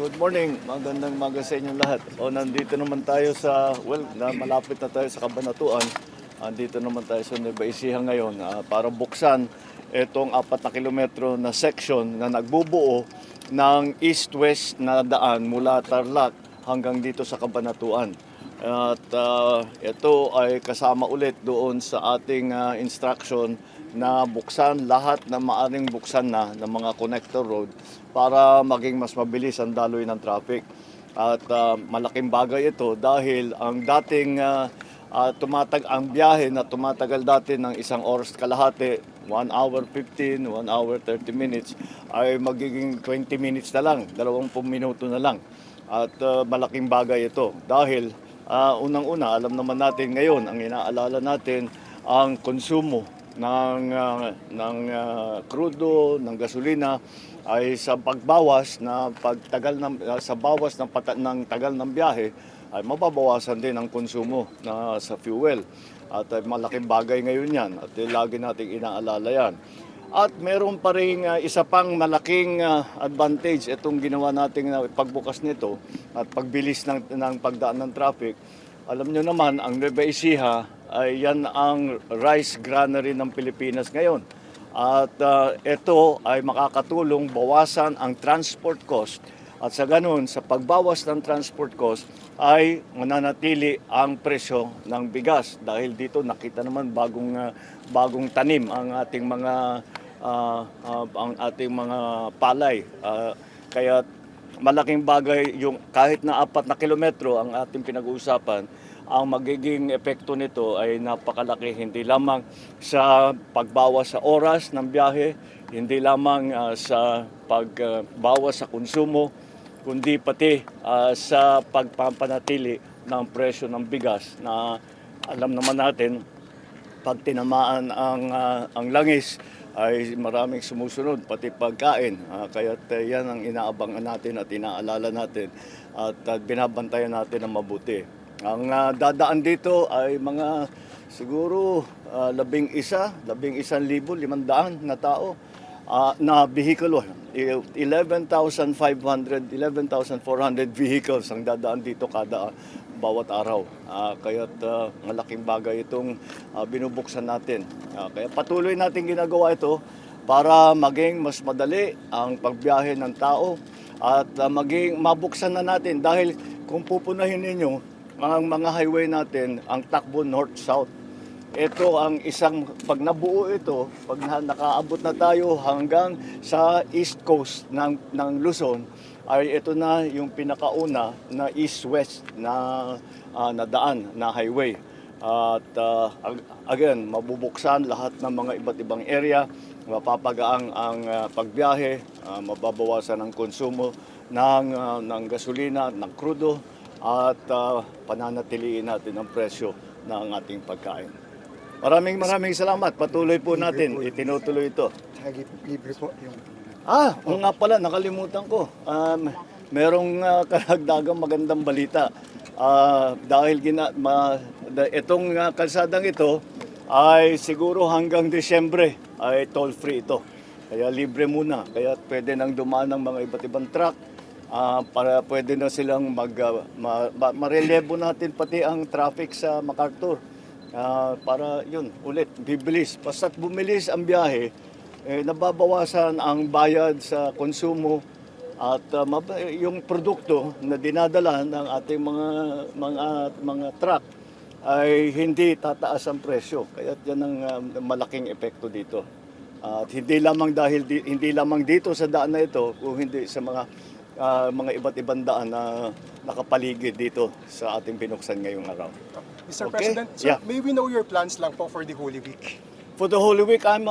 Good morning, magandang umaga sa inyong lahat. Nandito naman tayo sa, malapit na tayo sa Cabanatuan. Nandito naman tayo sa Nueva Ecija ngayon para buksan itong 4 na kilometro na section na nagbubuo ng east-west na daan mula Tarlac hanggang dito sa Cabanatuan. At ito ay kasama ulit doon sa ating instruction na buksan lahat na maaring buksan na ng mga connector road para maging mas mabilis ang daloy ng traffic. At malaking bagay ito dahil ang dating ang biyahe na tumatagal dati ng 1 oras kalahati, 1 hour 15, 1 hour 30 minutes, ay magiging 20 minutes na lang, 20 minuto na lang. At malaking bagay ito dahil unang-una, alam naman natin ngayon, ang inaalala natin, ang konsumo ng krudo, ng gasolina ay sa pagbawas na pagtagal sa bawas ng tagal ng biyahe ay mababawasan din ang konsumo sa fuel. At malaking bagay ngayon yan at lagi nating inaalala yan. At meron pa rin isa pang malaking advantage itong ginawa nating pagbukas nito at pagbilis ng pagdaan ng traffic. Alam nyo naman, ang Nueva Ecija ay yan ang rice granary ng Pilipinas ngayon. At ito ay makakatulong bawasan ang transport cost. At sa ganun, sa pagbawas ng transport cost ay mananatili ang presyo ng bigas. Dahil dito nakita naman bagong tanim ang ating mga palay. Kaya malaking bagay yung kahit na 4 na kilometro ang ating pinag-uusapan, ang magiging epekto nito ay napakalaki, hindi lamang sa pagbawas sa oras ng biyahe, hindi lamang sa pagbawas sa konsumo, kundi pati sa pagpapanatili ng presyo ng bigas na alam naman natin pag tinamaan ang langis ay maraming sumusunod, pati pagkain. Kaya yan ang inaabangan natin at inaalala natin at binabantayan natin ng mabuti. Ang dadaan dito ay mga siguro 11,500 na tao na vehicle. 11,400 vehicles ang dadaan dito bawat araw. Kaya't malaking bagay itong binubuksan natin. Kaya patuloy natin ginagawa ito para maging mas madali ang pagbiyahe ng tao at maging mabuksan na natin dahil kung pupunahin ninyo ang mga highway natin, ang takbo north-south. Ito ang pag nabuo ito, pag nakaabot na tayo hanggang sa east coast ng Luzon, ay ito na yung pinakauna na east-west na daan, na highway. At again, mabubuksan lahat ng mga iba't ibang area, mapapagaang ang pagbiyahe, mababawasan ang konsumo ng gasolina, ng krudo, at pananatiliin natin ang presyo ng ating pagkain. Maraming salamat. Patuloy po natin. Itinutuloy ito. Libre po yung... Oo nga pala, nakalimutan ko. Merong karagdagang magandang balita. Dahil itong kalsadang ito ay siguro hanggang Disyembre ay toll-free ito. Kaya libre muna. Kaya pwede nang dumaan ng mga iba't ibang truck. Para pwede na silang marelebo natin pati ang traffic sa MacArthur. Para yun, ulit, bibilis. Basta't bumilis ang biyahe, nababawasan ang bayad sa konsumo at yung produkto na dinadala ng ating mga truck ay hindi tataas ang presyo. Kaya yan ang malaking epekto dito. At hindi lamang dito sa daan na ito, kung hindi sa mga iba't ibang daan na nakapaligid dito sa ating binuksan ngayong araw. Mr. Okay? President, so may we know your plans lang po for the Holy Week? For the Holy Week, I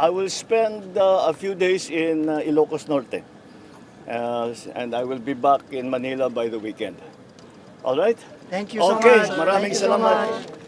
will spend a few days in Ilocos Norte. And I will be back in Manila by the weekend. All right? Thank you so Okay, much. maraming Thank you so salamat. much.